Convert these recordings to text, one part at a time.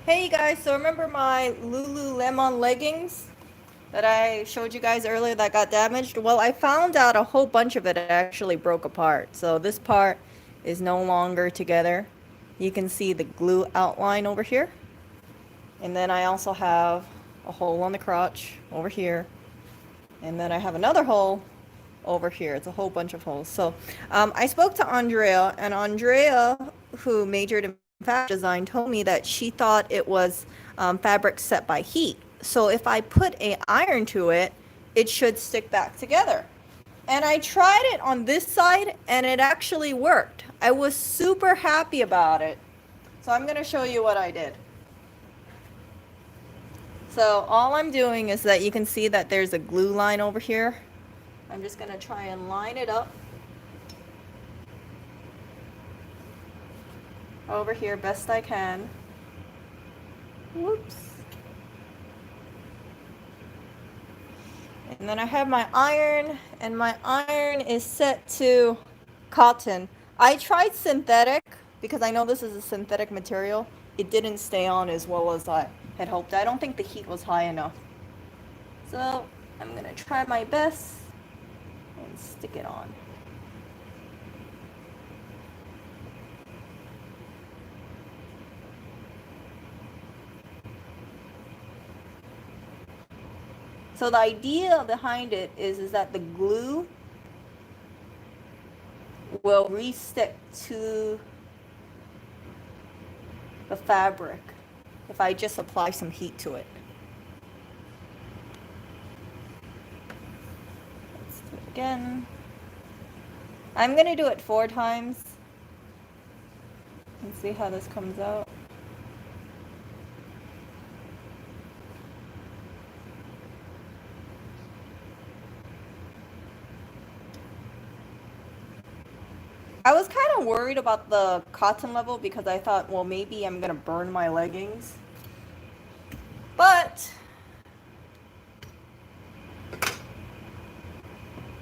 Hey guys, so remember my Lululemon leggings that I showed you guys earlier that got damaged? Well, I found out a whole bunch of it actually broke apart. So this part is no longer together. You can see the glue outline over here. And then I also have a hole on the crotch over here. And then I have another hole over here. It's a whole bunch of holes. So I spoke to Andrea, and Andrea, who majored in fashion design, told me that she thought it was fabric set by heat. So if I put a iron to it, it should stick back together. And I tried it on this side, and it actually worked. I was super happy about it. So I'm going to show you what I did. So all I'm doing is that you can see that there's a glue line over here. I'm just going to try and line it up over here best I can. Whoops. And then I have my iron, and my iron is set to cotton. I tried synthetic because I know this is a synthetic material. It didn't stay on as well as I had hoped. I don't think the heat was high enough. So I'm going to try my best and stick it on. So the idea behind it is that the glue will re-stick to the fabric if I just apply some heat to it. Let's do it again. I'm going to do it 4 times and see how this comes out. I was kind of worried about the cotton level because I thought, well, maybe I'm going to burn my leggings. But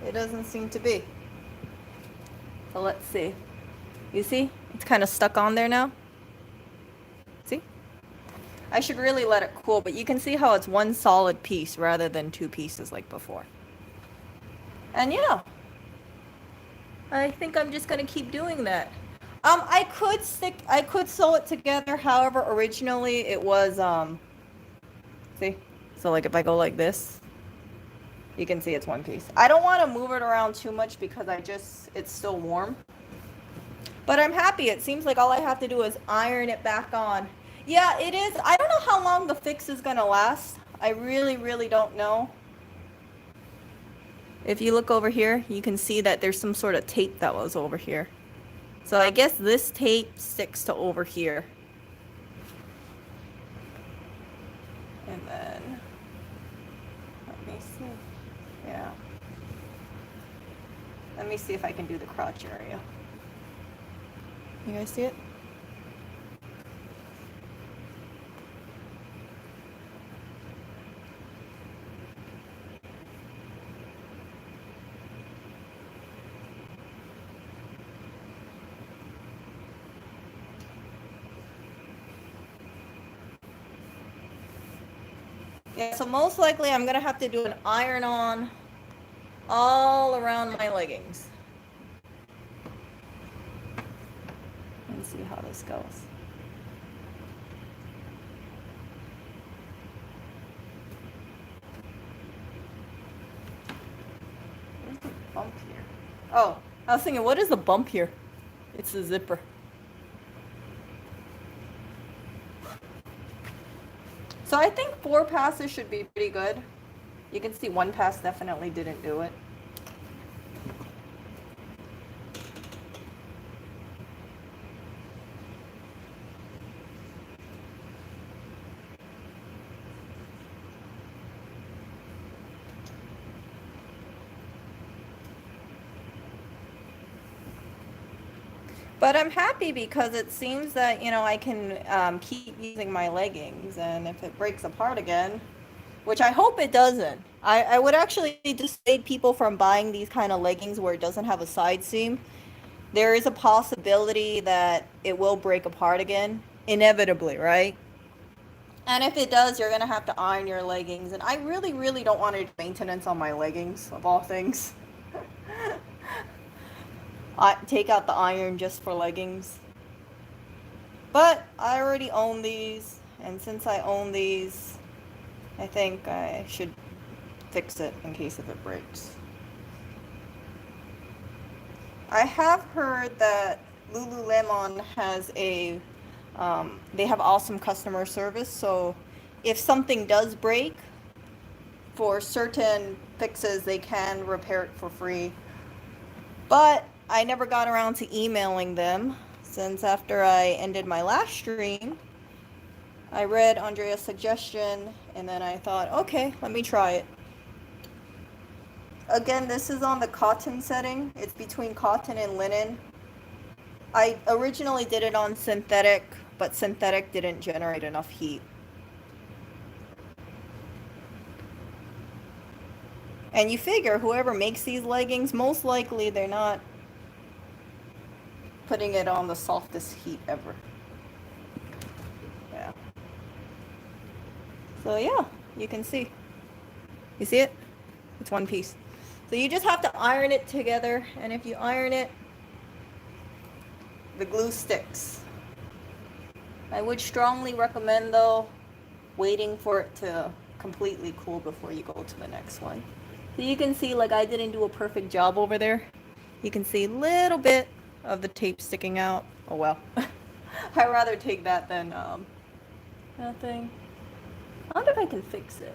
it doesn't seem to be. So let's see. You see? It's kind of stuck on there now. See? I should really let it cool, but you can see how it's one solid piece rather than 2 pieces like before. And yeah, I think I'm just gonna keep doing that. I could sew it together. However, originally it was, see? So like if I go like this, you can see it's one piece. I don't want to move it around too much because it's still warm. But I'm happy. It seems like all I have to do is iron it back on. Yeah, it is. I don't know how long the fix is gonna last. I really, really don't know. If you look over here, you can see that there's some sort of tape that was over here. So I guess this tape sticks to over here. And then, let me see. Yeah. Let me see if I can do the crotch area. You guys see it? Yeah, so most likely I'm gonna have to do an iron on all around my leggings. Let's see how this goes. Where's the bump here? Oh, I was thinking, what is the bump here? It's the zipper. So I think 4 passes should be pretty good. You can see 1 pass definitely didn't do it. But I'm happy because it seems that, I can keep using my leggings, and if it breaks apart again, which I hope it doesn't. I would actually dissuade people from buying these kind of leggings where it doesn't have a side seam. There is a possibility that it will break apart again, inevitably, right? And if it does, you're gonna have to iron your leggings. And I really, really don't want to do maintenance on my leggings, of all things. I take out the iron just for leggings. But I already own these, and since I own these, I think I should fix it in case if it breaks. I have heard that Lululemon has they have awesome customer service, so if something does break, for certain fixes, they can repair it for free. But I never got around to emailing them, since after I ended my last stream, I read Andrea's suggestion, and then I thought, okay, let me try it. Again, this is on the cotton setting. It's between cotton and linen. I originally did it on synthetic, but synthetic didn't generate enough heat. And you figure whoever makes these leggings, most likely they're not putting it on the softest heat ever. Yeah. So yeah, you can see. You see it? It's one piece. So you just have to iron it together, and if you iron it, the glue sticks. I would strongly recommend, though, waiting for it to completely cool before you go to the next one. So you can see, like, I didn't do a perfect job over there. You can see a little bit of the tape sticking out. Oh well. I'd rather take that than that thing. I wonder if I can fix it.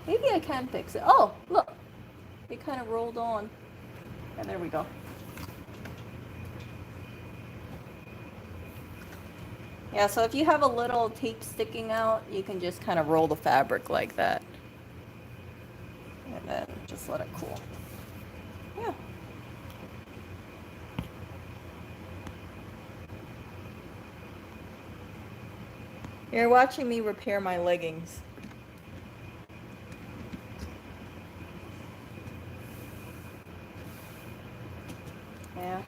Maybe I can fix it. Oh, look. It kind of rolled on. And there we go. Yeah, so if you have a little tape sticking out, you can just kind of roll the fabric like that. And then just let it cool. Yeah. You're watching me repair my leggings. Yeah.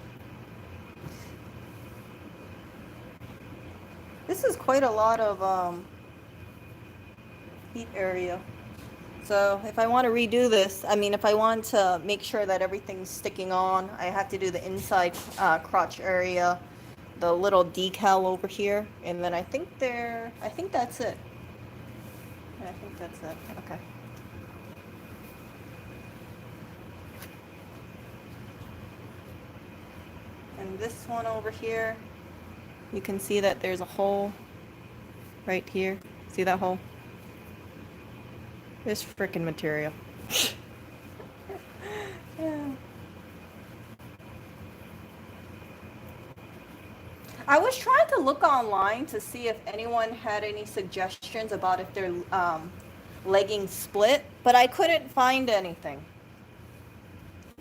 This is quite a lot of heat area. So if I want to redo this, I mean, if I want to make sure that everything's sticking on, I have to do the inside crotch area, the little decal over here, and then I think that's it. I think that's it. Okay. And this one over here, you can see that there's a hole right here. See that hole? This frickin' material. Yeah. I was trying to look online to see if anyone had any suggestions about if their leggings split, but I couldn't find anything.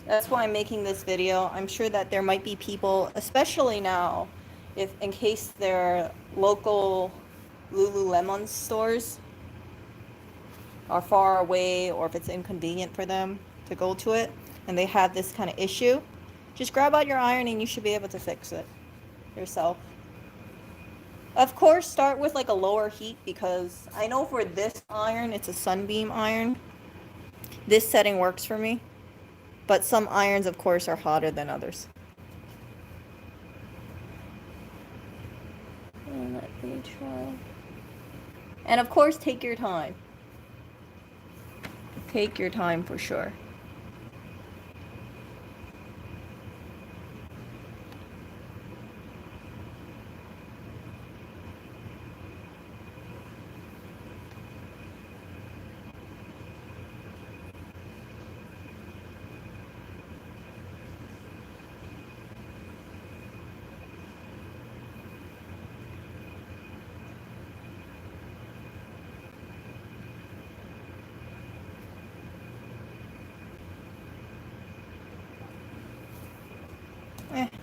That's why I'm making this video. I'm sure that there might be people, especially now, if in case their local Lululemon stores are far away, or if it's inconvenient for them to go to it and they have this kind of issue, just grab out your iron and you should be able to fix it yourself. Of course, start with like a lower heat, because I know for this iron, it's a sunbeam iron. This setting works for me, but some irons, of course, are hotter than others. And let me try. And of course, take your time. Take your time for sure.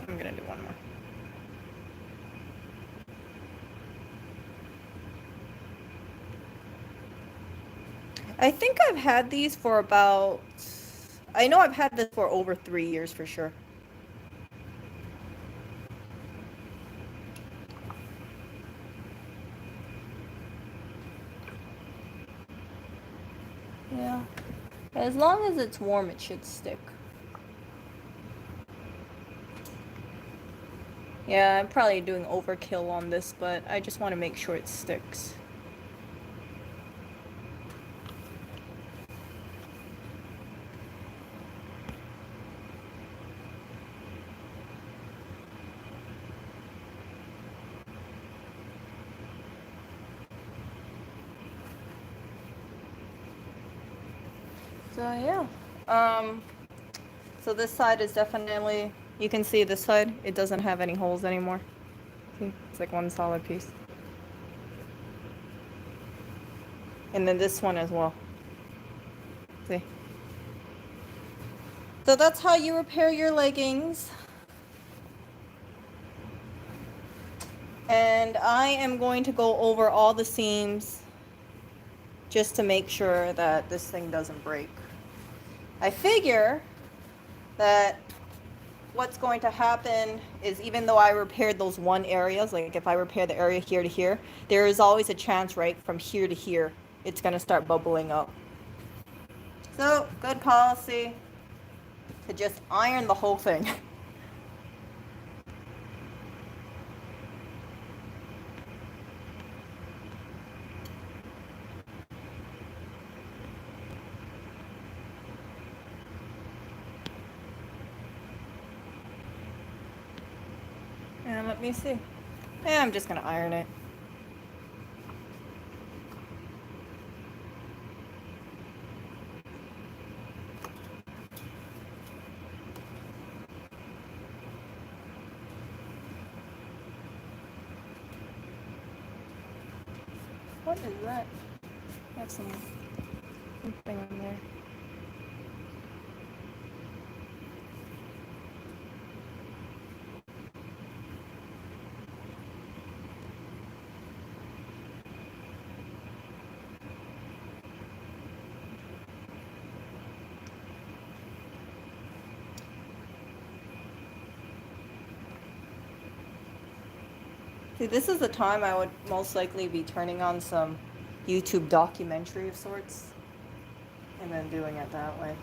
I'm gonna do one more. I think I've had these for about, I know I've had this for over 3 years for sure. Yeah. As long as it's warm, it should stick. Yeah, I'm probably doing overkill on this, but I just want to make sure it sticks. So yeah, so this side is definitely, you can see this side, it doesn't have any holes anymore. See, it's like one solid piece. And then this one as well. See? So that's how you repair your leggings. And I am going to go over all the seams just to make sure that this thing doesn't break. I figure that what's going to happen is, even though I repaired those one areas, like if I repair the area here to here, there is always a chance, right, from here to here, it's going to start bubbling up. So, good policy to just iron the whole thing. And let me see. Yeah, I'm just going to iron it. What is that? That's something in there. See, this is the time I would most likely be turning on some YouTube documentary of sorts and then doing it that way.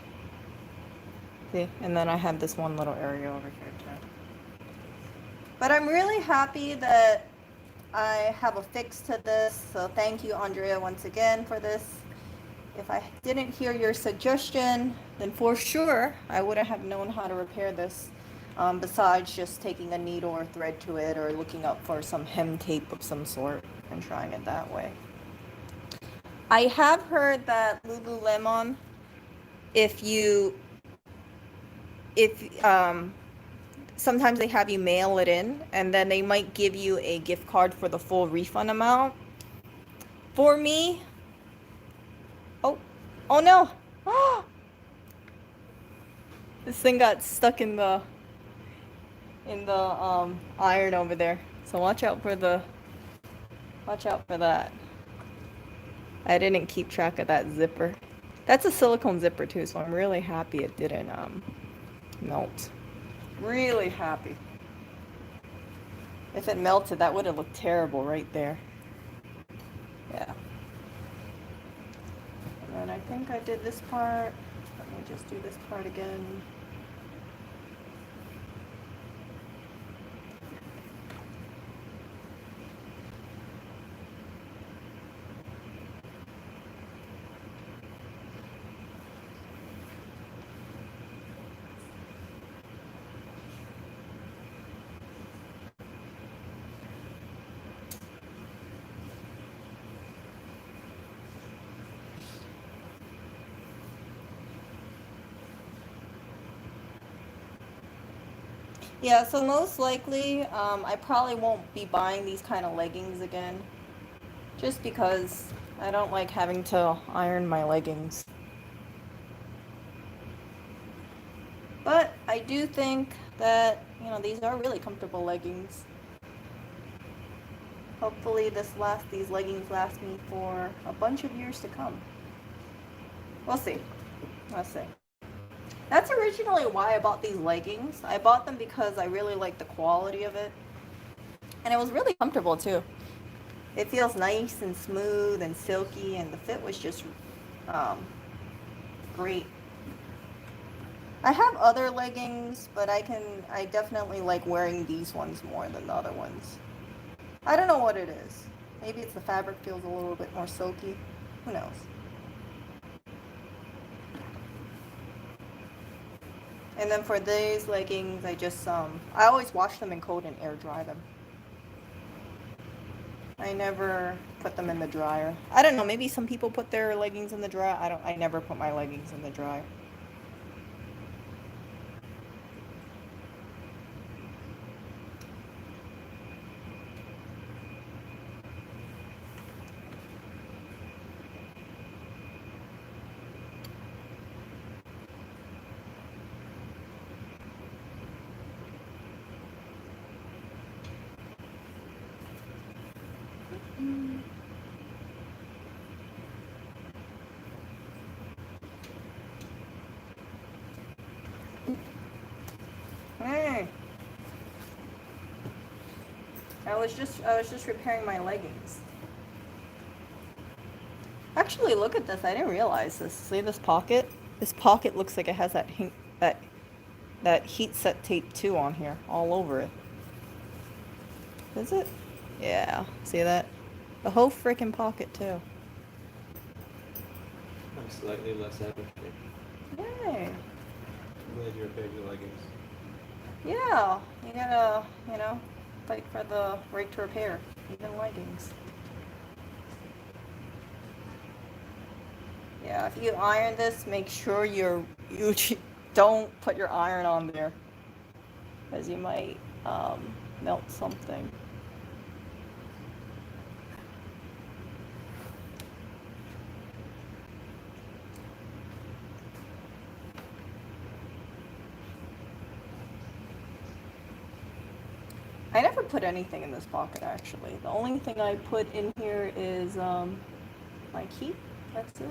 See, and then I have this one little area over here too. But I'm really happy that I have a fix to this, so thank you, Andrea, once again for this. If I didn't hear your suggestion, then for sure I wouldn't have known how to repair this, besides just taking a needle or thread to it or looking up for some hem tape of some sort and trying it that way. I have heard that Lululemon, sometimes they have you mail it in and then they might give you a gift card for the full refund amount. For me, oh no, this thing got stuck in the iron over there, so watch out for that. I didn't keep track of that zipper. That's a silicone zipper too, so I'm really happy it didn't melt. Really happy. If it melted, that would have looked terrible right there. Yeah. And then I think I did this part. Let me just do this part again. Yeah, so most likely, I probably won't be buying these kind of leggings again. Just because I don't like having to iron my leggings. But I do think that, these are really comfortable leggings. Hopefully these leggings last me for a bunch of years to come. We'll see. Let's see. That's originally why I bought these leggings. I bought them because I really like the quality of it. And it was really comfortable too. It feels nice and smooth and silky, and the fit was just great. I have other leggings, but I definitely like wearing these ones more than the other ones. I don't know what it is. Maybe it's the fabric feels a little bit more silky. Who knows? And then for these leggings, I just I always wash them in cold and air dry them. I never put them in the dryer. I don't know, maybe some people put their leggings in the dryer. I never put my leggings in the dryer. Hey. I was just repairing my leggings. Actually, look at this. I didn't realize this. See this pocket? This pocket looks like it has that heat set tape too on here, all over it. Is it? Yeah. See that? The whole freaking pocket too. I'm slightly less apathy. Yay. I'm glad you repaired your leggings. Yeah. You gotta, fight for the right to repair, even leggings. Yeah, if you iron this, make sure you don't put your iron on there, because you might melt something. I never put anything in this pocket, actually. The only thing I put in here is my key. That's it.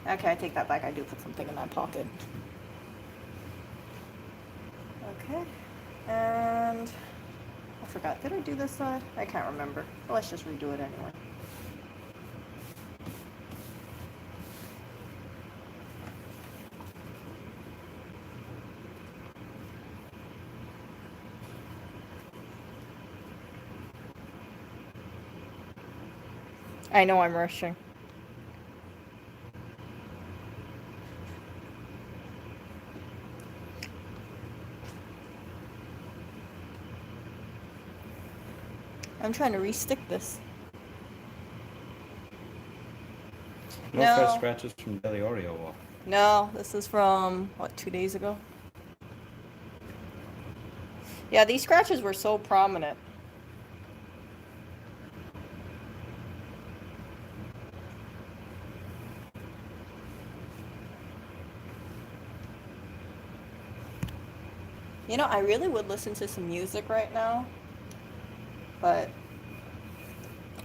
Okay, I take that back. I do put something in that pocket. Okay. And I forgot. Did I do this side? I can't remember. Well, let's just redo it anyway. I know I'm rushing. I'm trying to re-stick this. No fresh scratches from Daily Oreo walk. No, this is from, what, 2 days ago? Yeah, these scratches were so prominent. I really would listen to some music right now, but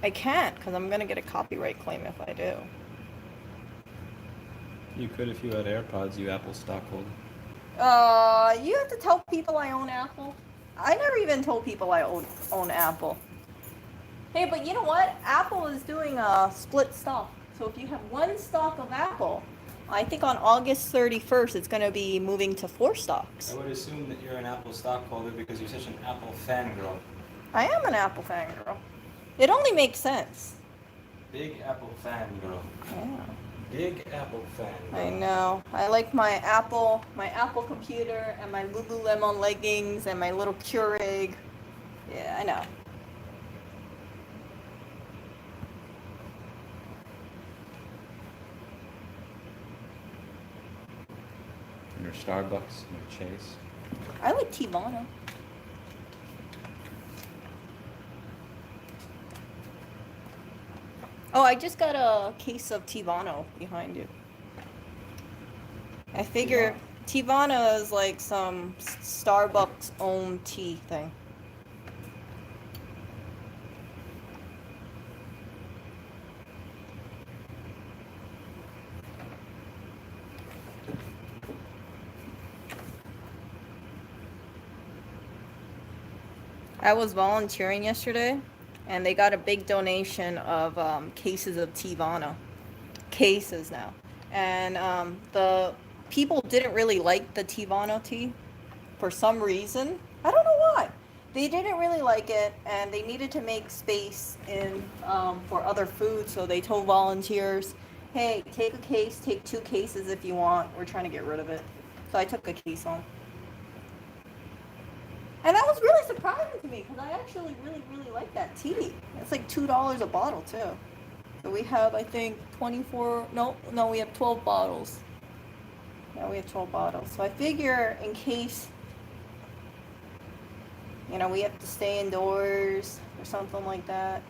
I can't because I'm going to get a copyright claim if I do. You could if you had AirPods, you Apple stockholder. You have to tell people I own Apple. I never even told people I own Apple. Hey, but you know what? Apple is doing a split stock. So if you have one stock of Apple, I think on August 31st, it's going to be moving to 4 stocks. I would assume that you're an Apple stockholder because you're such an Apple fangirl. I am an Apple fangirl. It only makes sense. Big Apple fangirl. Yeah. Big Apple fangirl. I know. I like my Apple computer and my Lululemon leggings and my little Keurig. Yeah, I know. Your Starbucks, your Chase. I like Teavana. Oh, I just got a case of Teavana behind you. I figure Teavana is like some Starbucks owned tea thing. I was volunteering yesterday, and they got a big donation of cases of Teavana. cases now. And the people didn't really like the Teavana tea for some reason. I don't know why. They didn't really like it, and they needed to make space in for other food. So they told volunteers, "Hey, take a case, take 2 cases if you want. We're trying to get rid of it." So I took a case home, and that was really surprising to me because I actually really like that tea. It's like $2 a bottle too. So we have, I think, 24. No, we have 12 bottles. Yeah, we have 12 bottles. So I figure in case, we have to stay indoors or something like that.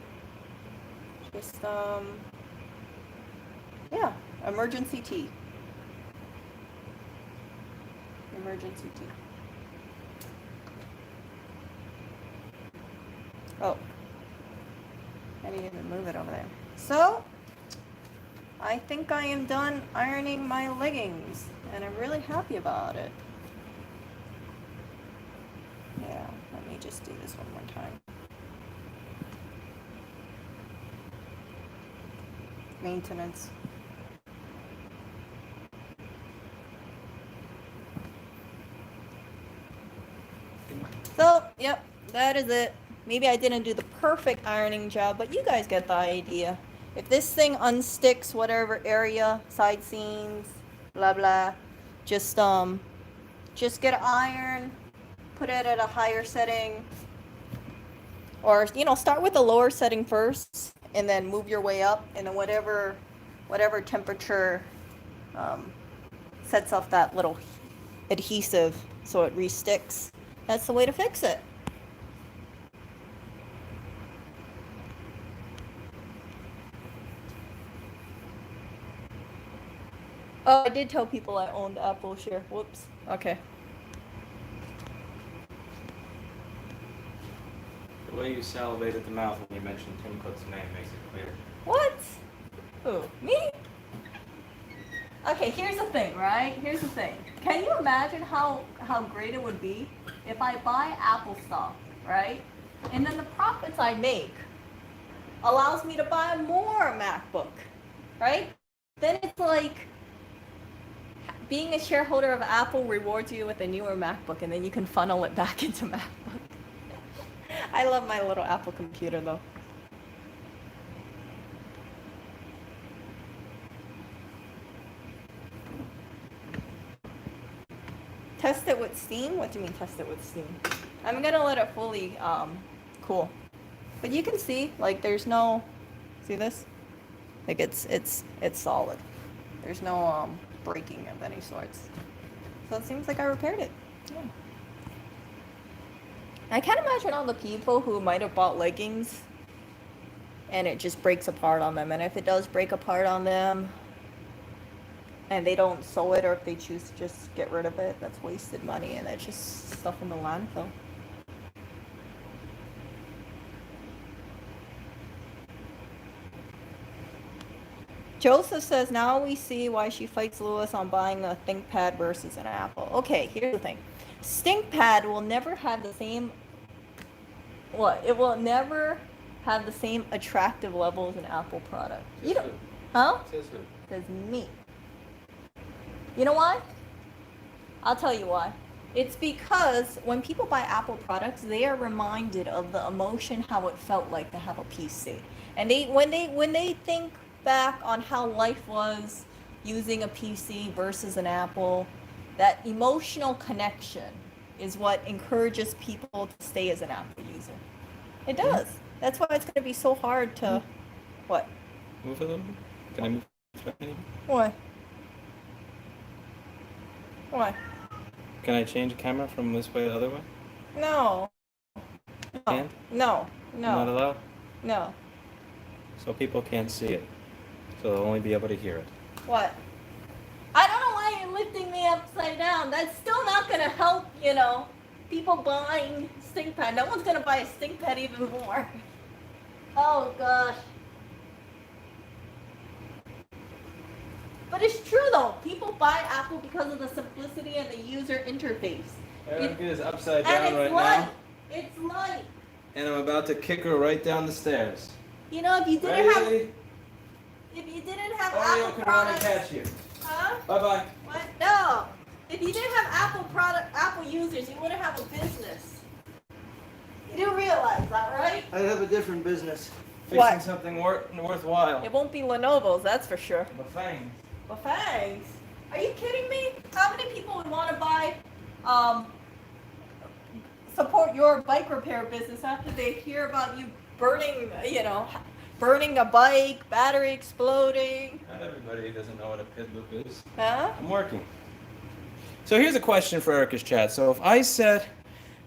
Just, yeah, emergency tea. Emergency tea. Oh, I didn't even move it over there. So, I think I am done ironing my leggings, and I'm really happy about it. Yeah, let me just do this one more time. Maintenance. So, yep, that is it. Maybe I didn't do the perfect ironing job, but you guys get the idea. If this thing unsticks whatever area, side seams, blah blah, just get an iron, put it at a higher setting, or start with the lower setting first, and then move your way up, and then whatever temperature sets off that little adhesive so it re-sticks. That's the way to fix it. Oh, I did tell people I owned Apple share. Whoops. Okay. The way you salivate at the mouth when you mention Tim Cook's name makes it clear. What? Who? Me? Okay, here's the thing, right? Here's the thing. Can you imagine how great it would be if I buy Apple stock, right? And then the profits I make allows me to buy more MacBook, right? Then it's like being a shareholder of Apple rewards you with a newer MacBook, and then you can funnel it back into MacBook. I love my little Apple computer though. Test it with steam? What do you mean test it with steam? I'm gonna let it fully cool. But you can see, like, there's no, see this? Like it's solid. There's no breaking of any sorts. So it seems like I repaired it. Yeah. I can't imagine all the people who might have bought leggings and it just breaks apart on them. And if it does break apart on them and they don't sew it, or if they choose to just get rid of it, that's wasted money, and it's just stuff in the landfill. Joseph says, now we see why she fights Lewis on buying a ThinkPad versus an Apple. Okay, here's the thing. ThinkPad will never have the same, it will never have the same attractive level as an Apple product. You don't, huh? Says me. You know why? I'll tell you why. It's because when people buy Apple products, they are reminded of the emotion, how it felt like to have a PC. And when they think back on how life was using a PC versus an Apple, that emotional connection is what encourages people to stay as an Apple user. It does. That's why it's going to be so hard to, what? Move a little bit? Can I move any? Why? Why? Can I change the camera from this way to the other way? No. Can't? No. Not allowed? No. So people can't see it. So they'll only be able to hear it. What? I don't know why you're lifting me upside down. That's still not going to help, people buying ThinkPad. No one's going to buy a ThinkPad even more. Oh, gosh. But it's true, though. People buy Apple because of the simplicity and the user interface. Erica is upside down right now. It's light. And I'm about to kick her right down the stairs. If you didn't have... if you didn't have Oreo Apple can run and products, catch you. huh? Bye-bye. What? No. If you didn't have Apple users, you wouldn't have a business. You do realize that, right? I have a different business. Fixing What? something worthwhile. It won't be Lenovo's, that's for sure. But thanks. Well, thanks. Are you kidding me? How many people would want to buy, support your bike repair business after they hear about you burning, burning a bike, battery exploding? Not everybody doesn't know what a PID loop is. Huh? I'm working. So here's a question for Erica's chat. So if I set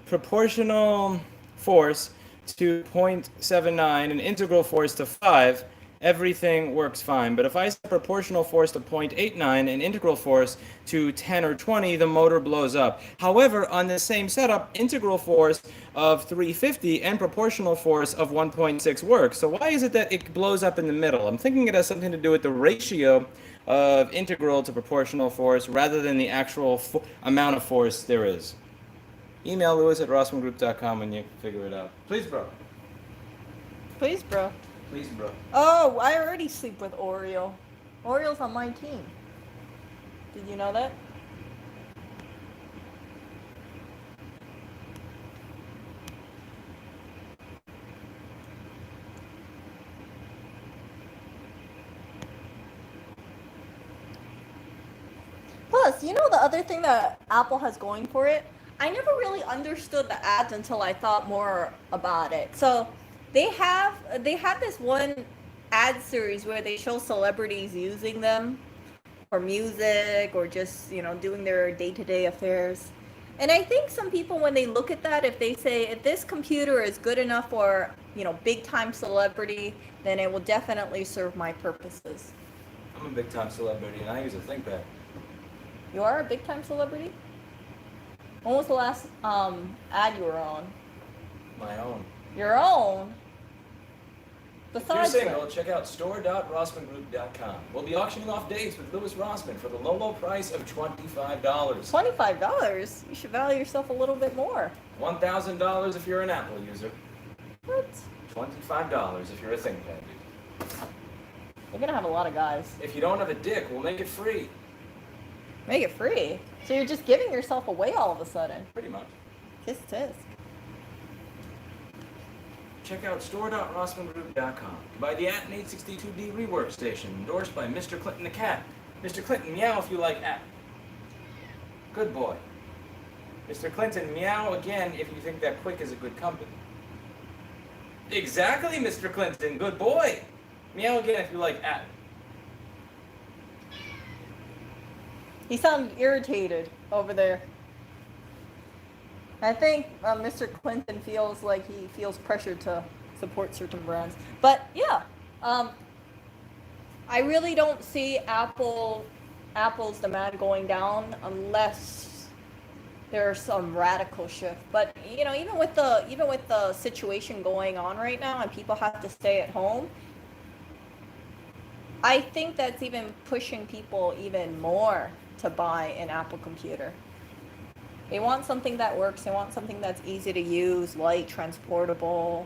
proportional force to 0.79 and integral force to 5, everything works fine. But if I set proportional force to 0.89 and integral force to 10 or 20, the motor blows up. However, on the same setup, integral force of 350 and proportional force of 1.6 works. So why is it that it blows up in the middle? I'm thinking it has something to do with the ratio of integral to proportional force rather than the actual amount of force there is. Email lewis@rossmangroup.com when you figure it out. Please, bro. Please, bro. Please, bro. Oh, I already sleep with Oreo. Oreo's on my team. Did you know that? Plus, you know the other thing that Apple has going for it? I never really understood the ads until I thought more about it. So they have this one ad series where they show celebrities using them for music or just, doing their day-to-day affairs. And I think some people, when they look at that, if they say, if this computer is good enough for, big-time celebrity, then it will definitely serve my purposes. I'm a big-time celebrity, and I use a ThinkPad. You are a big-time celebrity? When was the last ad you were on? My own. Your own? Besides if you're single, check out store.rossmangroup.com. We'll be auctioning off dates with Louis Rossman for the low, low price of $25. $25? You should value yourself a little bit more. $1,000 if you're an Apple user. What? $25 if you're a ThinkPad dude. You're gonna have a lot of guys. If you don't have a dick, we'll make it free. Make it free? So you're just giving yourself away all of a sudden. Pretty much. Kiss tisk. Check out store.rossmangroup.com. Buy the At 862D rework station, endorsed by Mr. Clinton the cat. Mr. Clinton, meow if you like At. Good boy. Mr. Clinton, meow again if you think that Quick is a good company. Exactly, Mr. Clinton. Good boy. Meow again if you like At. He sounded irritated over there. I think Mr. Clinton feels like he feels pressured to support certain brands. But yeah, I really don't see Apple's demand going down unless there's some radical shift. But even with the situation going on right now and people have to stay at home, I think that's even pushing people even more to buy an Apple computer. They want something that works. They want something that's easy to use, light, transportable.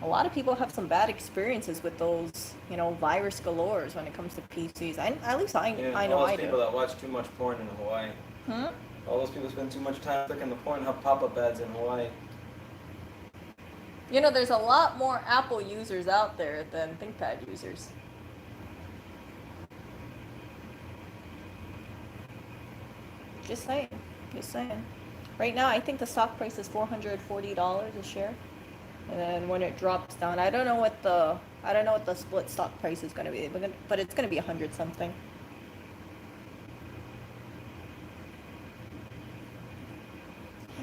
A lot of people have some bad experiences with those, virus galores when it comes to PCs. At least I know all I those do. people that watch too much porn in Hawaii. All those people spend too much time clicking the Pornhub pop-up ads in Hawaii. There's a lot more Apple users out there than ThinkPad users. Just saying. Right now, I think the stock price is $440 a share, and then when it drops down, I don't know what the split stock price is going to be, but it's going to be 100 something.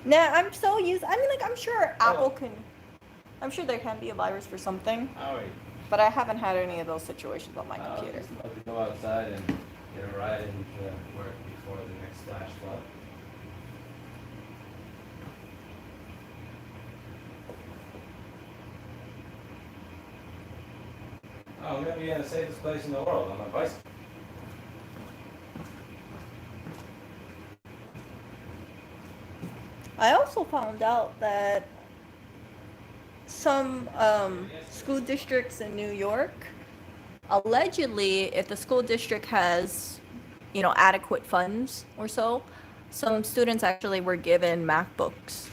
Nah, I'm so used. I mean, I'm sure Apple can. I'm sure there can be a virus for something. All right. But I haven't had any of those situations on my computer. I was about to go outside and get a ride into work before the next flash flood. Oh, I'm going to be in the safest place in the world on my bicycle. I also found out that some school districts in New York allegedly, if the school district has, adequate funds or so, some students actually were given MacBooks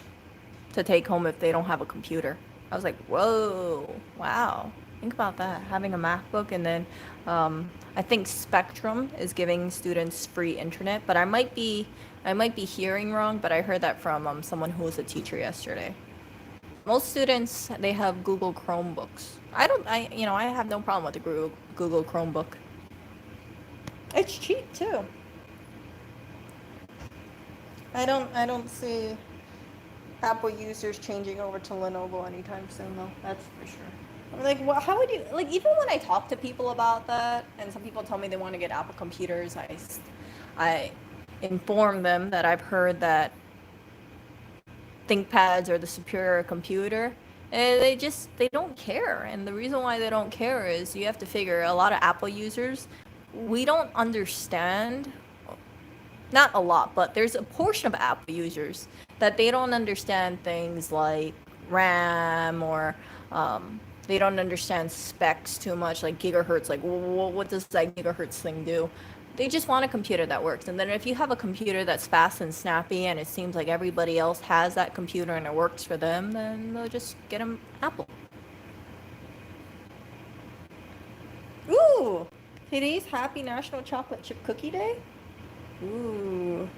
to take home if they don't have a computer. I was like, whoa, wow. Think about that, having a MacBook, and then I think Spectrum is giving students free internet, but I might be hearing wrong, but I heard that from someone who was a teacher yesterday. Most students, they have Google Chromebooks. I have no problem with the Google Chromebook. It's cheap too. I don't see Apple users changing over to Lenovo anytime soon, though. That's for sure. I'm like, well, how would you like? Even when I talk to people about that, and some people tell me they want to get Apple computers, I inform them that I've heard that ThinkPads are the superior computer. And they don't care, and the reason why they don't care is you have to figure a lot of Apple users, we don't understand, not a lot, but there's a portion of Apple users that they don't understand things like RAM, or they don't understand specs too much, like gigahertz. Like, what does that gigahertz thing do? They just want a computer that works. And then if you have a computer that's fast and snappy, and it seems like everybody else has that computer and it works for them, then they'll just get them Apple. Ooh, today's Happy National Chocolate Chip Cookie Day. Ooh.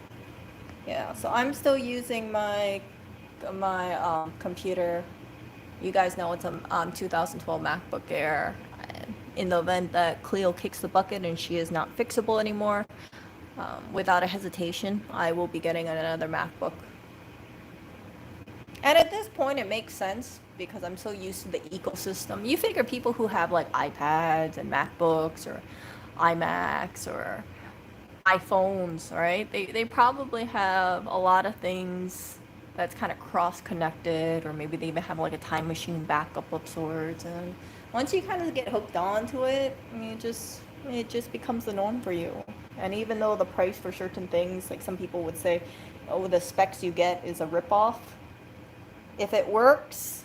Yeah, so I'm still using my computer. You guys know it's a 2012 MacBook Air. In the event that Cleo kicks the bucket and she is not fixable anymore, without a hesitation, I will be getting another MacBook. And at this point, it makes sense because I'm so used to the ecosystem. You figure people who have like iPads and MacBooks or iMacs or iPhones, right? They probably have a lot of things that's kind of cross-connected, or maybe they even have like a time machine backup of sorts. And once you kind of get hooked onto it, it just becomes the norm for you. And even though the price for certain things, like some people would say, oh, the specs you get is a ripoff, if it works,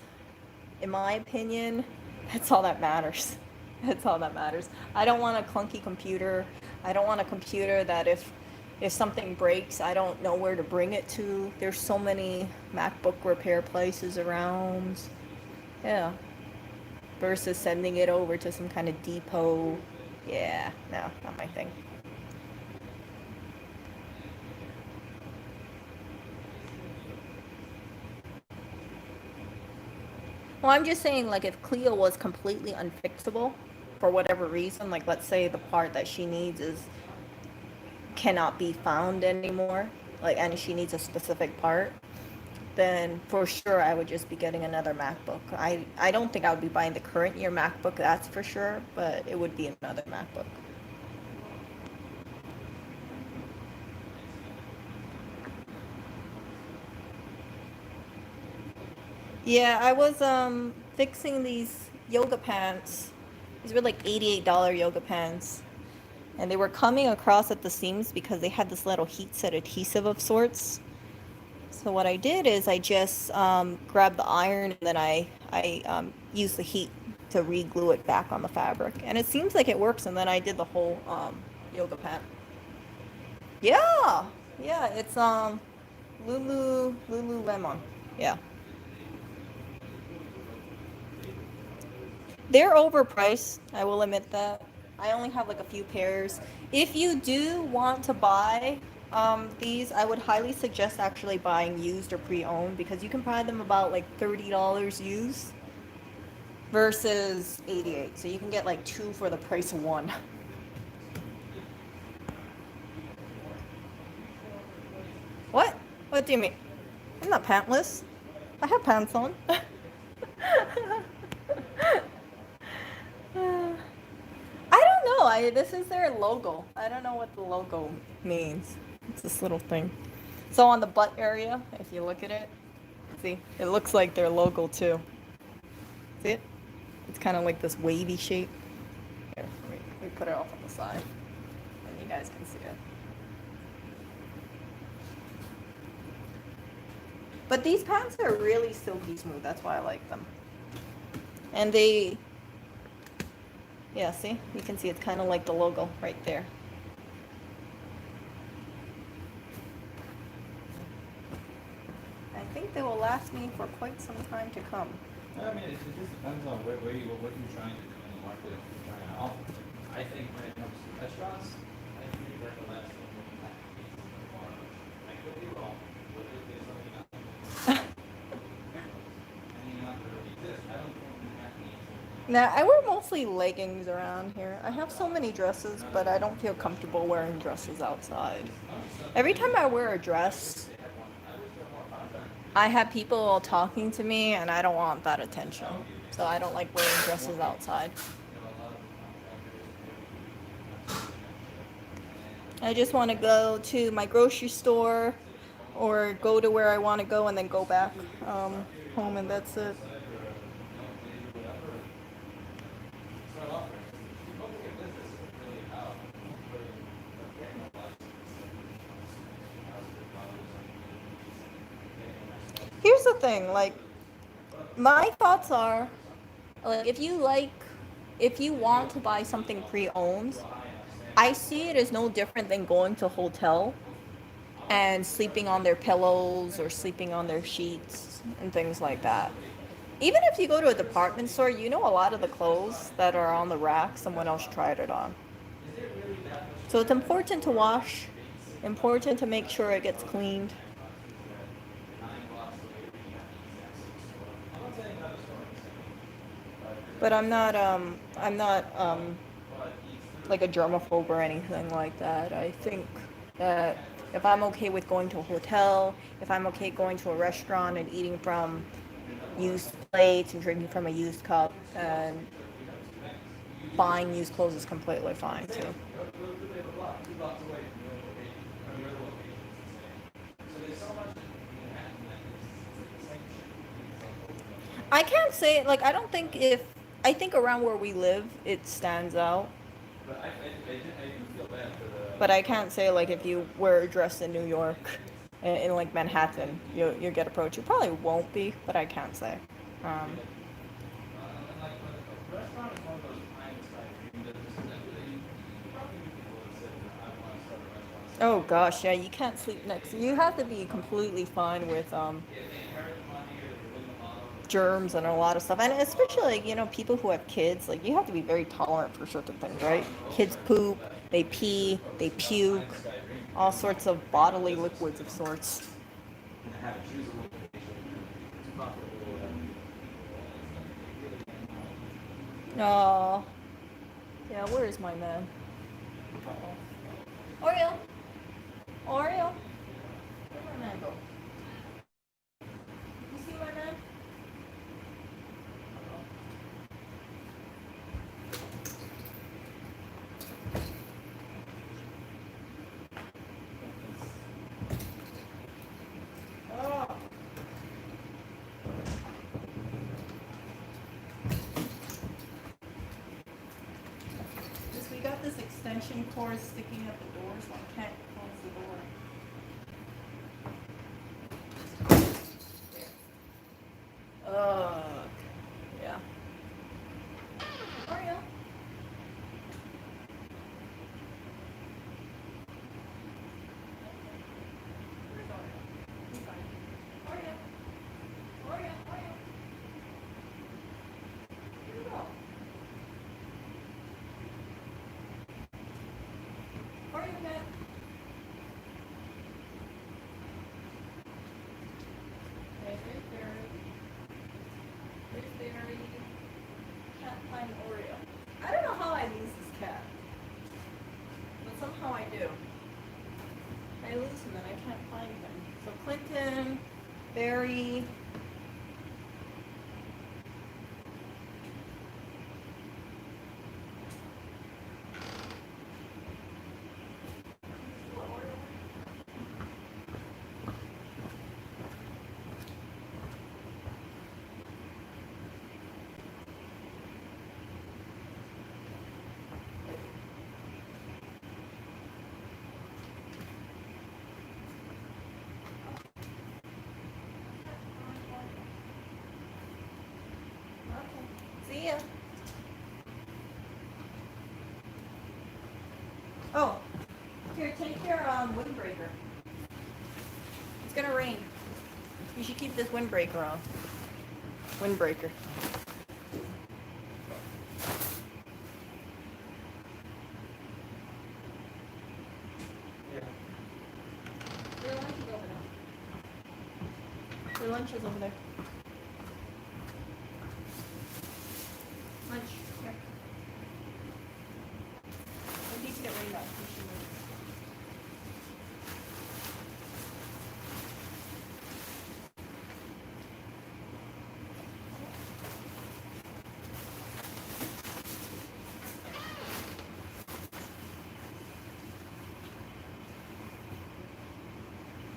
in my opinion, that's all that matters. That's all that matters. I don't want a clunky computer. I don't want a computer that if something breaks, I don't know where to bring it to. There's so many MacBook repair places around. Yeah. Versus sending it over to some kind of depot. Yeah, no, not my thing. Well, I'm just saying, like, if Cleo was completely unfixable for whatever reason, like, let's say the part that she needs is cannot be found anymore, like, and she needs a specific part, then for sure I would just be getting another MacBook. I don't think I would be buying the current year MacBook, that's for sure, but it would be another MacBook. Yeah, I was fixing these yoga pants. These were like $88 yoga pants. And they were coming across at the seams because they had this little heat set adhesive of sorts. So what I did is I just grabbed the iron, and then I used the heat to re-glue it back on the fabric. And it seems like it works, and then I did the whole yoga pant. Yeah, yeah, it's Lululemon. Yeah. They're overpriced, I will admit that. I only have like a few pairs. If you do want to buy these, I would highly suggest actually buying used or pre-owned, because you can buy them about like $30 used versus 88. So you can get like two for the price of one. What? What do you mean? I'm not pantless. I have pants on. I don't know. This is their logo. I don't know what the logo means. It's this little thing. So on the butt area, if you look at it, see, it looks like their logo too. See it? It's kind of like this wavy shape. Here, let me put it off on the side, and you guys can see it. But these pants are really silky smooth. That's why I like them. And Yeah, see? You can see it's kind of like the logo right there. I think they will last me for quite some time to come. I mean, it just depends on what you're trying to do in the market. If you're trying to offer. I think when it comes to restaurants, I think that the last thing we have to be more. I could be wrong, but there's something else. I mean, not really exist. I don't think we have to eat something. Now, I wear mostly leggings around here. I have so many dresses, but I don't feel comfortable wearing dresses outside. Every time I wear a dress, I have people all talking to me, and I don't want that attention. So I don't like wearing dresses outside. I just want to go to my grocery store or go to where I want to go and then go back home, and that's it. Here's the thing, like, my thoughts are, like, if you want to buy something pre-owned, I see it as no different than going to a hotel and sleeping on their pillows or sleeping on their sheets and things like that. Even if you go to a department store, you know a lot of the clothes that are on the rack, someone else tried it on. So it's important to wash, important to make sure it gets cleaned. But I'm not like a germaphobe or anything like that. I think that if I'm okay with going to a hotel, if I'm okay going to a restaurant and eating from used plates and drinking from a used cup, and buying used clothes is completely fine too. I can't say, like, I don't think if I think around where we live it stands out. But I can't say, like, if you wear a dress in New York, in like Manhattan, you get approached. You probably won't be, but I can't say. Um, oh gosh, yeah, you can't sleep next. You have to be completely fine with germs and a lot of stuff, and especially, like, people who have kids. Like, you have to be very tolerant for certain things, right? Kids poop, they pee, they puke, all sorts of bodily liquids of sorts. Oh, yeah. Where is my man? Oreo, Oreo. Where'd my man go? You see my man? Oh. We got this extension cord sticking at the door, so I can't close the door. Yeah. Oreo. Where's Oreo? He's fine. Oreo. Oreo. Oreo. Where'd he go? Oreo, man. Okay, there's Barry. There's Barry. Can't find Oreo. I don't know how I lose this cat, but somehow I do. I lose him and I can't find him. So Clinton, Barry. Okay. See ya. Oh, here, take your windbreaker. It's gonna rain. You should keep this windbreaker on. Windbreaker. Your lunch is over there. Your lunch is over there. Lunch. Here. I need to get rained on.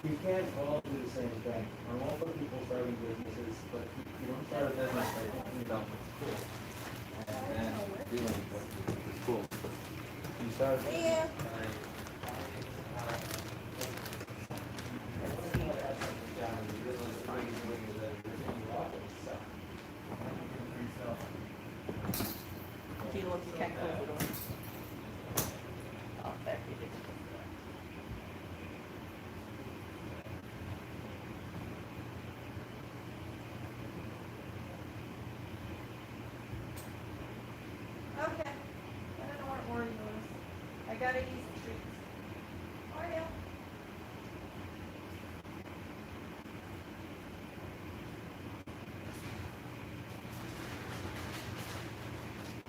You can't all do the same thing. I'm all for people starting businesses, but you don't start a business by thinking about what's cool and then doing what's cool. You start. Yeah. You can't close the door. Oh, there you did. Okay. I don't know what Oreo is. I gotta use the treats. Oreo.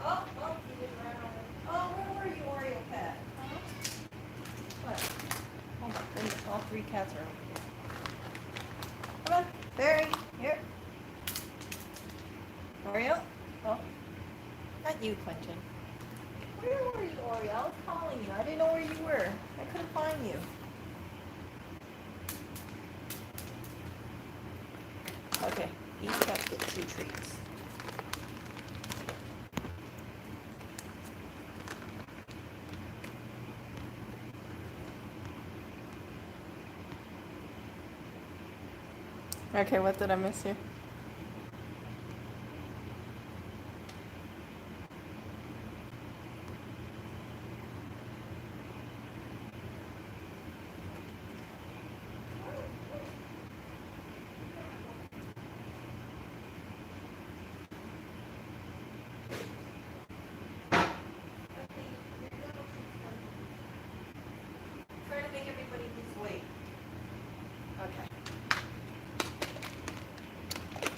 Oh, you just ran over. Oh, where were you, Oreo cat? Huh? What? Oh my goodness, all three cats are over here. Come on, Barry, here. Oreo? Oh, not you, Quentin. Where were you, Oreo? I was calling you. I didn't know where you were. I couldn't find you. Okay, each cat gets 2 treats. Okay, what did I miss here? Trying to make everybody lose weight. Okay.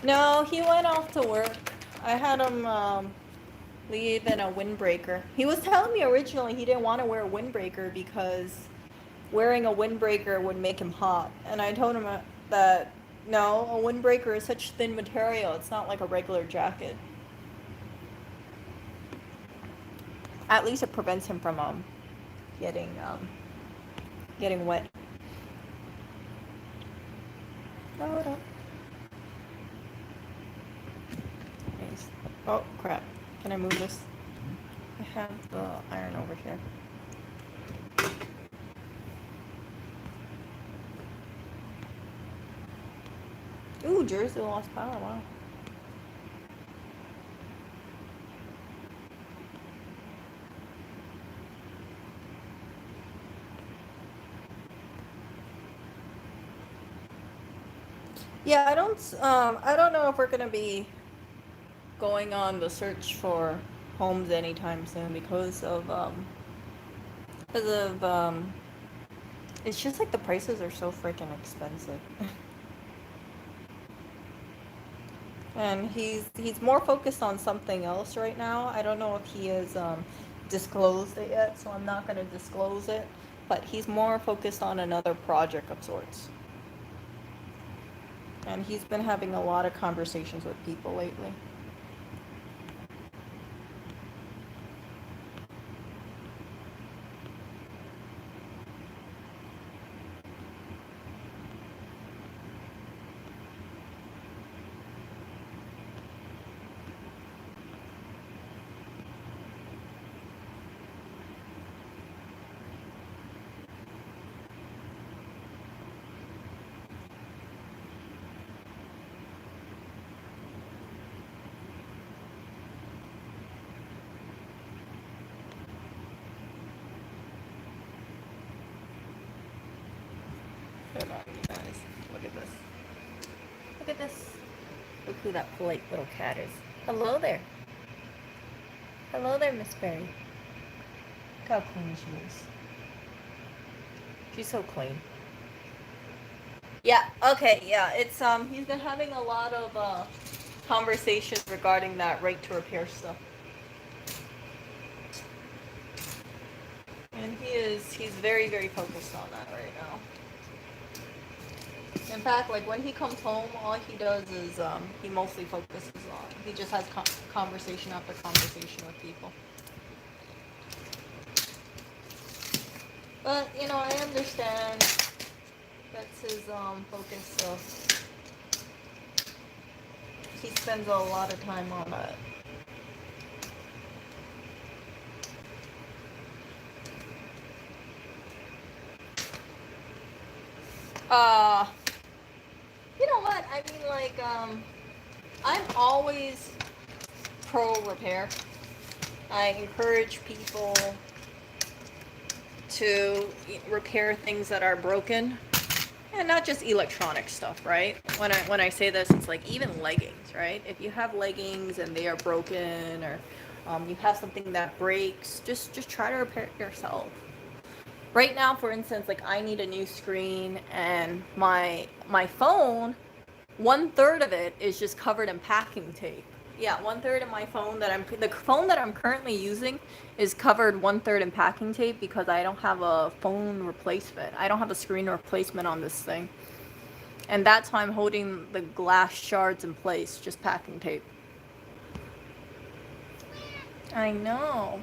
No, he went off to work. I had him leave in a windbreaker. He was telling me originally he didn't want to wear a windbreaker because wearing a windbreaker would make him hot. And I told him that no, a windbreaker is such thin material. It's not like a regular jacket. At least it prevents him from getting wet. Hold up. Nice. Oh crap! Can I move this? I have the iron over here. Ooh, Jersey lost power. Wow. Yeah, I don't know if we're gonna be going on the search for homes anytime soon because of it's just like the prices are so freaking expensive. And he's more focused on something else right now. I don't know if he has disclosed it yet, so I'm not gonna disclose it. But he's more focused on another project of sorts. And he's been having a lot of conversations with people lately. Look at this. Look at this. Look who that polite little cat is. Hello there. Hello there, Miss Berry. Look how clean she is. She's so clean. Yeah, okay, yeah. It's he's been having a lot of conversations regarding that right to repair stuff. And he's very, very focused on that right now. In fact, like when he comes home, all he does is he mostly focuses on, he just has conversation after conversation with people. But, you know, I understand that's his focus, so he spends a lot of time on it. You know what? I mean, like, I'm always pro repair. I encourage people to repair things that are broken, and not just electronic stuff, right? When I say this, it's like even leggings, right? If you have leggings and they are broken, or you have something that breaks, just try to repair it yourself. Right now, for instance, like I need a new screen, and my phone, 1/3 of it is just covered in packing tape. Yeah, 1/3 of my phone the phone that I'm currently using is covered 1/3 in packing tape because I don't have a phone replacement. I don't have a screen replacement on this thing. And that's why I'm holding the glass shards in place, just packing tape. I know.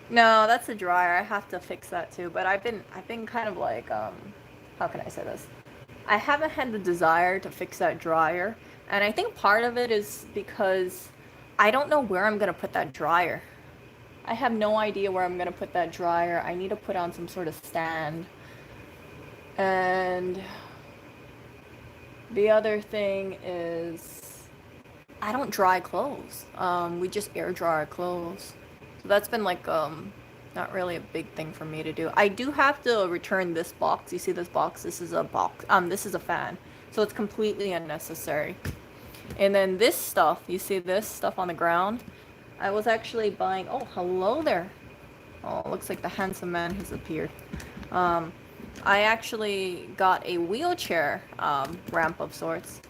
No, that's a dryer. I have to fix that too. But I've been kind of like, how can I say this? I haven't had the desire to fix that dryer. And I think part of it is because I don't know where I'm going to put that dryer. I have no idea where I'm going to put that dryer. I need to put on some sort of stand. And the other thing is I don't dry clothes. We just air dry our clothes. So that's been like not really a big thing for me to do. I do have to return this box. You see this box? This is a box. This is a fan. So it's completely unnecessary. And then this stuff, you see this stuff on the ground? I was actually buying, oh, hello there. Oh, it looks like the handsome man has appeared. I actually got a wheelchair ramp of sorts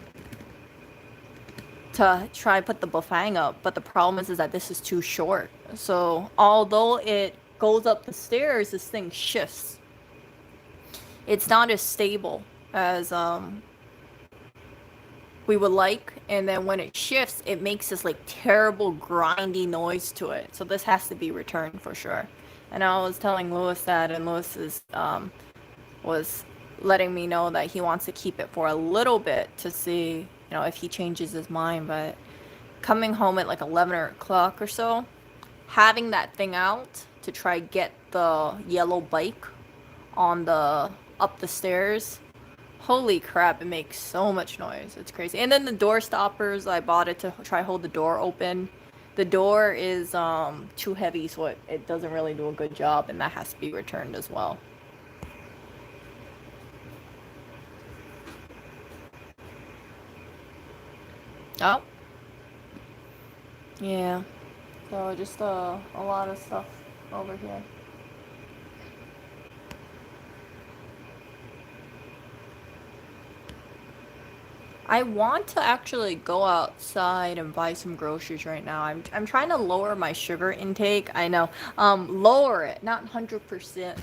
to try put the buffang up, but the problem is that this is too short. So although it goes up the stairs, this thing shifts. It's not as stable as we would like, and then when it shifts, it makes this like terrible grindy noise to it. So this has to be returned for sure. And I was telling Lewis that, and Lewis is was letting me know that he wants to keep it for a little bit to see, you know, if he changes his mind. But coming home at like 11 o'clock or so, having that thing out to try get the yellow bike on the up the stairs, holy crap, it makes so much noise. It's crazy. And then the door stoppers, I bought it to try hold the door open. The door is too heavy, so it doesn't really do a good job, and that has to be returned as well. Oh. Yeah. So just a lot of stuff over here. I want to actually go outside and buy some groceries right now. I'm trying to lower my sugar intake. I know. Lower it, not 100%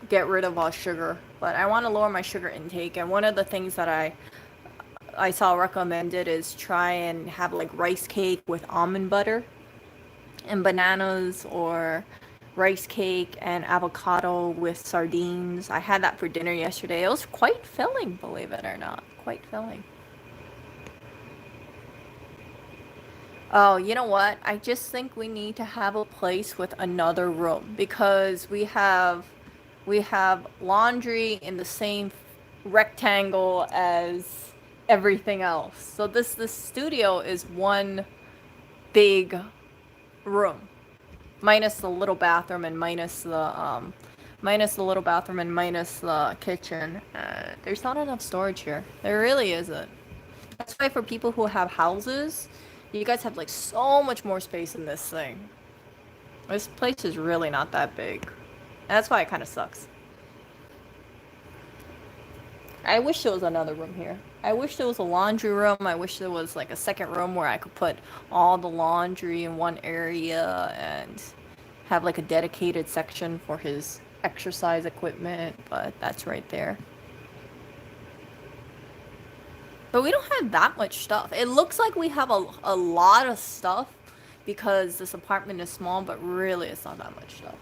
get rid of all sugar, but I want to lower my sugar intake. And one of the things that I saw recommended is try and have like rice cake with almond butter and bananas, or rice cake and avocado with sardines. I had that for dinner yesterday. It was quite filling, believe it or not. Quite filling. Oh, you know what? I just think we need to have a place with another room, because we have laundry in the same rectangle as everything else. So this studio is one big room, minus the little bathroom and minus the minus the little bathroom and minus the kitchen. There's not enough storage here. There really isn't. That's why for people who have houses, you guys have like so much more space in this thing. This place is really not that big. And that's why it kind of sucks. I wish there was another room here. I wish there was a laundry room. I wish there was like a second room where I could put all the laundry in one area and have like a dedicated section for his exercise equipment, but that's right there. But we don't have that much stuff. It looks like we have a lot of stuff because this apartment is small, but really it's not that much stuff.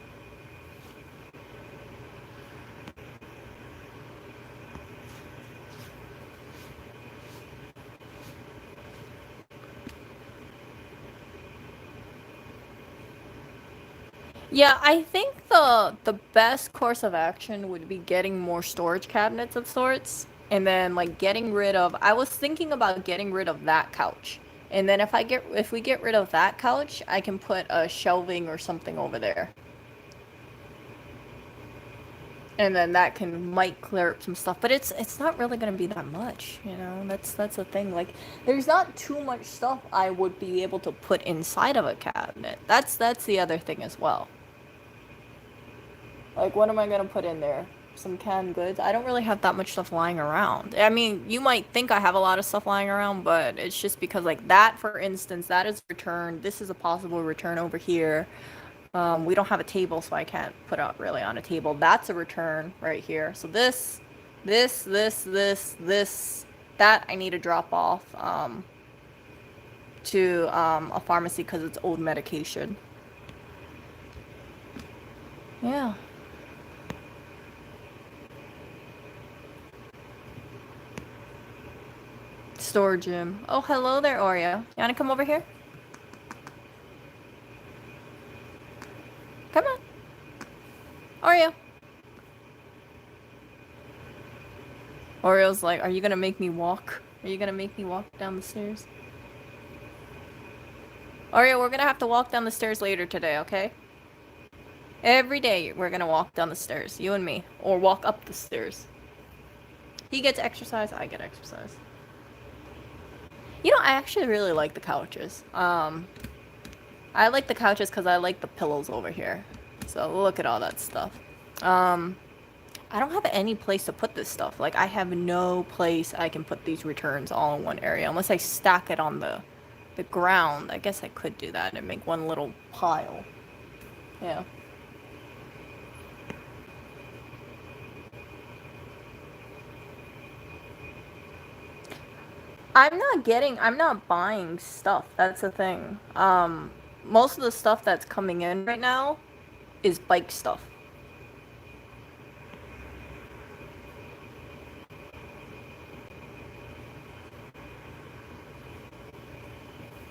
Yeah, I think the best course of action would be getting more storage cabinets of sorts, and then like getting rid of. I was thinking about getting rid of that couch, and then if we get rid of that couch, I can put a shelving or something over there, and then that might clear up some stuff. But it's not really gonna be that much, you know. That's the thing. Like, there's not too much stuff I would be able to put inside of a cabinet. That's the other thing as well. Like, what am I gonna put in there? Some canned goods? I don't really have that much stuff lying around. I mean, you might think I have a lot of stuff lying around, but it's just because, like, that, for instance, that is a return. This is a possible return over here. We don't have a table, so I can't put it really on a table. That's a return right here. So this, that I need to drop off to a pharmacy because it's old medication. Yeah. Store gym. Oh, hello there, Oreo. You wanna come over here? Come on. Oreo. Oreo's like, are you gonna make me walk? Are you gonna make me walk down the stairs? Oreo, we're gonna have to walk down the stairs later today, okay? Every day we're gonna walk down the stairs, you and me. Or walk up the stairs. He gets exercise, I get exercise. You know, I actually really like the couches. I like the couches because I like the pillows over here. So look at all that stuff. I don't have any place to put this stuff. Like, I have no place I can put these returns all in one area. Unless I stack it on the ground. I guess I could do that and make one little pile. Yeah. I'm not buying stuff. That's the thing. Most of the stuff that's coming in right now is bike stuff.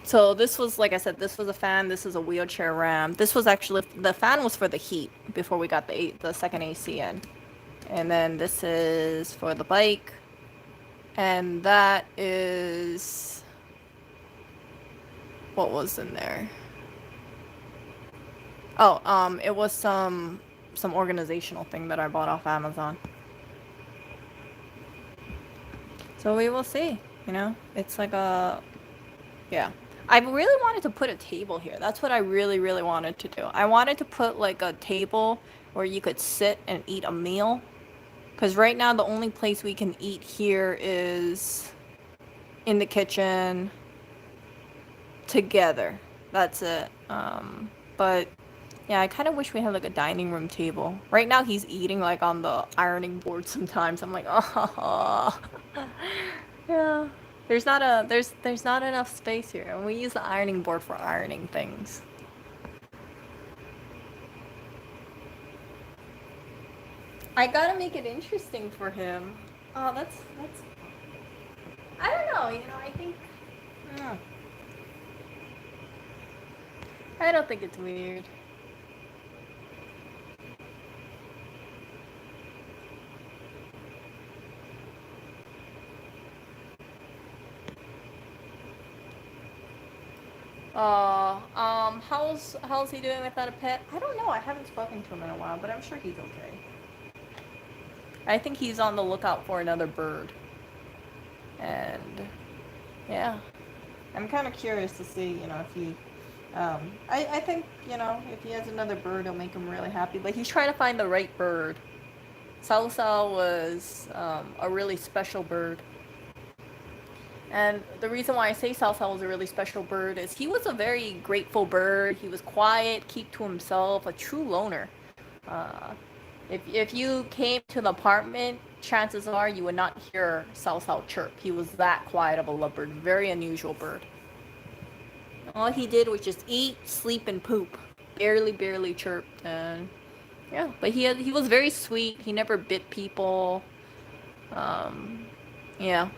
So this was, like I said, this was a fan, this is a wheelchair ramp. This was actually, the fan was for the heat before we got the second AC in. And then this is for the bike. And that is... what was in there? Oh, it was some organizational thing that I bought off Amazon. So we will see, you know? It's like a... yeah. I really wanted to put a table here. That's what I really, really wanted to do. I wanted to put like a table where you could sit and eat a meal. Because right now the only place we can eat here is in the kitchen together. That's it. But yeah, I kind of wish we had like a dining room table. Right now he's eating like on the ironing board sometimes. I'm like, oh. Yeah. There's not enough space here, and we use the ironing board for ironing things. I gotta make it interesting for him. Oh, that's. I don't know. You know, I think. uh, I don't think it's weird. How's he doing without a pet? I don't know. I haven't spoken to him in a while, but I'm sure he's okay. I think he's on the lookout for another bird. And yeah, I'm kind of curious to see, if he, I think, if he has another bird, it'll make him really happy. But he's trying to find the right bird. Sao Sao was a really special bird. And the reason why I say Sao Sao was a really special bird is he was a very grateful bird. He was quiet, keep to himself, a true loner. Uh, if you came to the apartment, chances are you would not hear Sao Sao chirp. He was that quiet of a lovebird. Very unusual bird. All he did was just eat, sleep, and poop. Barely chirped. And yeah, but he was very sweet. He never bit people. Yeah,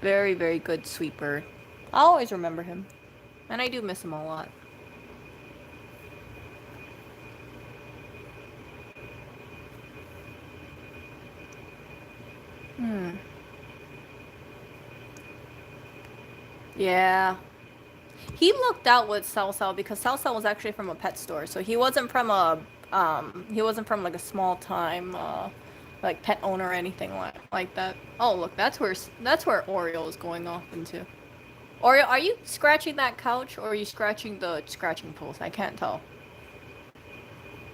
very good, sweet bird. I'll always remember him. And I do miss him a lot. Yeah. He looked out with Sao Sao because Sao Sao was actually from a pet store. So he wasn't from like a small time like pet owner or anything like that. Oh, look, that's where Oreo is going off into. Oreo, are you scratching that couch or are you scratching the scratching post? I can't tell.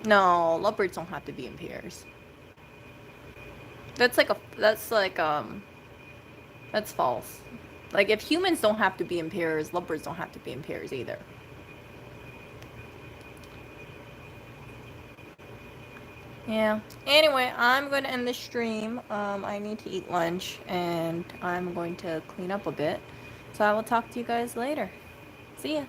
No, lovebirds don't have to be in pairs. That's false. Like if humans don't have to be in pairs, lovebirds don't have to be in pairs either. Yeah. Anyway, I'm going to end the stream. I need to eat lunch and I'm going to clean up a bit. So I will talk to you guys later. See ya.